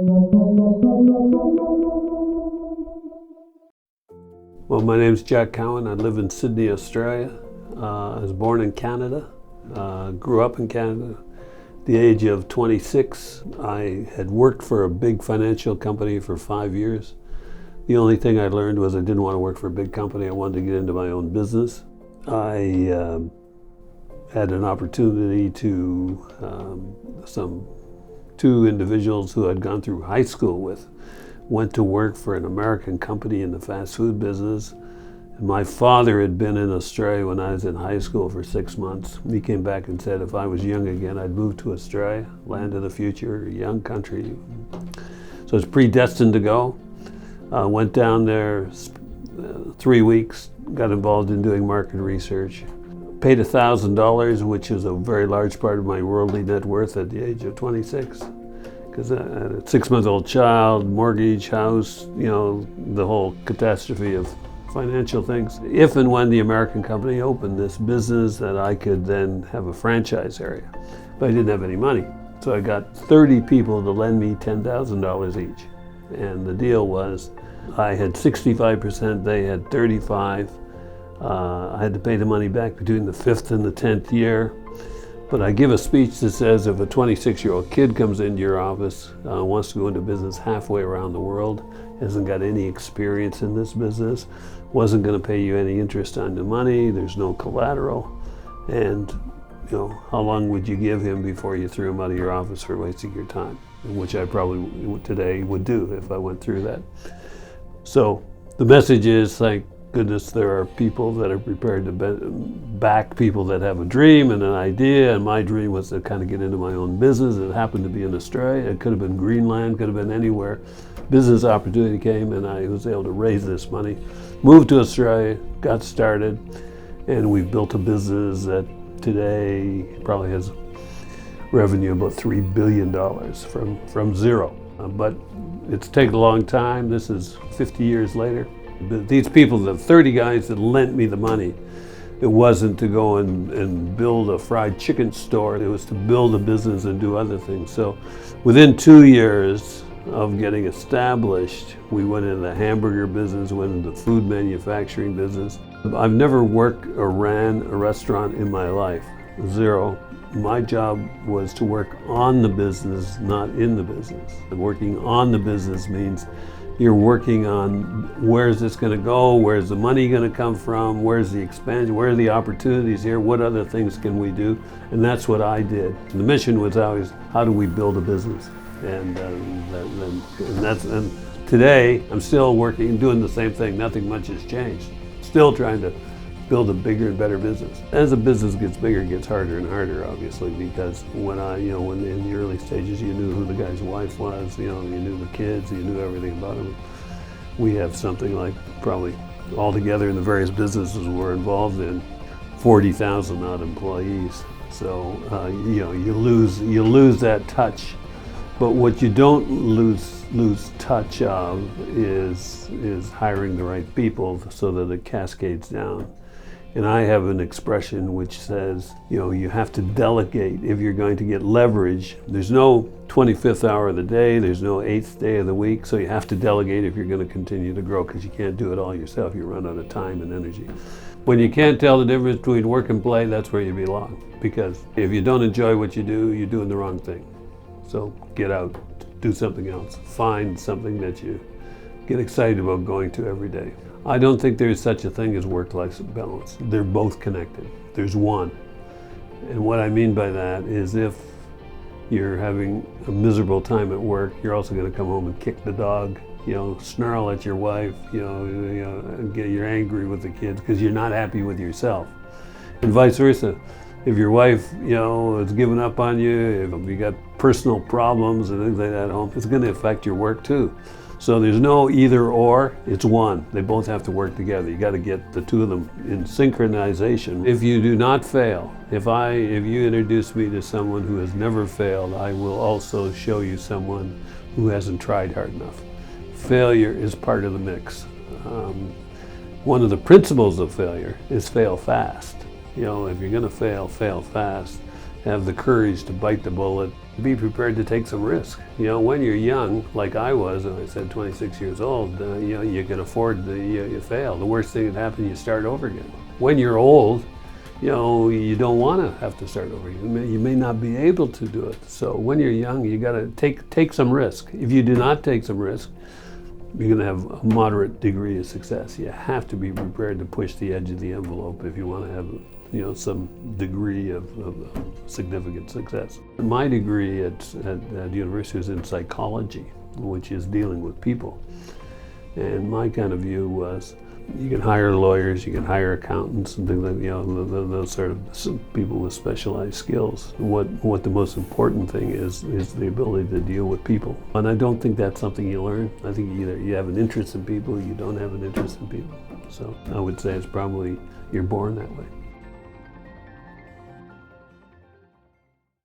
Well, my name's Jack Cowin. I live in Sydney, Australia. I was born in Canada, grew up in Canada. At the age of 26, I had worked for a big financial company for 5 years. The only thing I learned was I didn't want to work for a big company. I wanted to get into my own business. I had an opportunity to two individuals who I'd gone through high school with went to work for an American company in the fast food business. And my father had been in Australia when I was in high school for 6 months. He came back and said if I was young again, I'd move to Australia, land of the future, a young country. So it's predestined to go. Went down there 3 weeks, got involved in doing market research. Paid $1,000, which is a very large part of my worldly net worth at the age of 26. Because I had a 6-month-old child, mortgage, house, the whole catastrophe of financial things. If and when the American company opened this business, that I could then have a franchise area. But I didn't have any money. So I got 30 people to lend me $10,000 each. And the deal was I had 65%, they had 35%. I had to pay the money back between the 5th and the 10th year. But I give a speech that says if a 26-year-old kid comes into your office, wants to go into business halfway around the world, hasn't got any experience in this business, wasn't going to pay you any interest on the money, there's no collateral, and how long would you give him before you threw him out of your office for wasting your time? Which I probably today would do if I went through that. So the message is, thank goodness there are people that are prepared to back people that have a dream and an idea, and my dream was to kind of get into my own business. It happened to be in Australia. It could have been Greenland, could have been anywhere. Business opportunity came and I was able to raise this money. Moved to Australia, got started, and we've built a business that today probably has revenue about $3 billion from zero. But it's taken a long time. This is 50 years later. These people, the 30 guys that lent me the money, it wasn't to go and build a fried chicken store. It was to build a business and do other things. So within 2 years of getting established, we went into the hamburger business, went into the food manufacturing business. I've never worked or ran a restaurant in my life, zero. My job was to work on the business, not in the business. Working on the business means you're working on where's this going to go, where's the money going to come from, where's the expansion, where are the opportunities here, what other things can we do? And that's what I did. The mission was always, how do we build a business? And today, I'm still working, doing the same thing. Nothing much has changed. Still trying to build a bigger and better business. As a business gets bigger, it gets harder and harder, obviously, because when when in the early stages, you knew who the guy's wife was, you knew the kids, you knew everything about them. We have something like probably altogether in the various businesses we're involved in, 40,000 odd employees. So you lose that touch. But what you don't lose touch of is hiring the right people so that it cascades down. And I have an expression which says, you have to delegate if you're going to get leverage. There's no 25th hour of the day, there's no 8th day of the week, so you have to delegate if you're going to continue to grow, because you can't do it all yourself. You run out of time and energy. When you can't tell the difference between work and play, that's where you belong. Because if you don't enjoy what you do, you're doing the wrong thing. So get out, do something else. Find something that you get excited about going to every day. I don't think there's such a thing as work-life balance. They're both connected. There's one. And what I mean by that is if you're having a miserable time at work, you're also going to come home and kick the dog, snarl at your wife, you're angry with the kids because you're not happy with yourself. And vice versa. If your wife, is giving up on you, if you got personal problems and things like that at home, it's going to affect your work too. So there's no either or, it's one. They both have to work together. You got to get the two of them in synchronization. If you do not fail, if you introduce me to someone who has never failed, I will also show you someone who hasn't tried hard enough. Failure is part of the mix. One of the principles of failure is fail fast. If you're going to fail fast. Have the courage to bite the bullet. Be prepared to take some risk. When you're young, like I was, and I said 26 years old, you can afford you fail. The worst thing that happens, you start over again. When you're old, you don't want to have to start over. You may not be able to do it. So when you're young, you got to take some risk. If you do not take some risk, you're going to have a moderate degree of success. You have to be prepared to push the edge of the envelope if you want to have some degree of significant success. My degree at university was in psychology, which is dealing with people. And my kind of view was, you can hire lawyers, you can hire accountants and things like those sort of people with specialized skills. What the most important thing is the ability to deal with people. And I don't think that's something you learn. I think either you have an interest in people or you don't have an interest in people. So I would say it's probably you're born that way.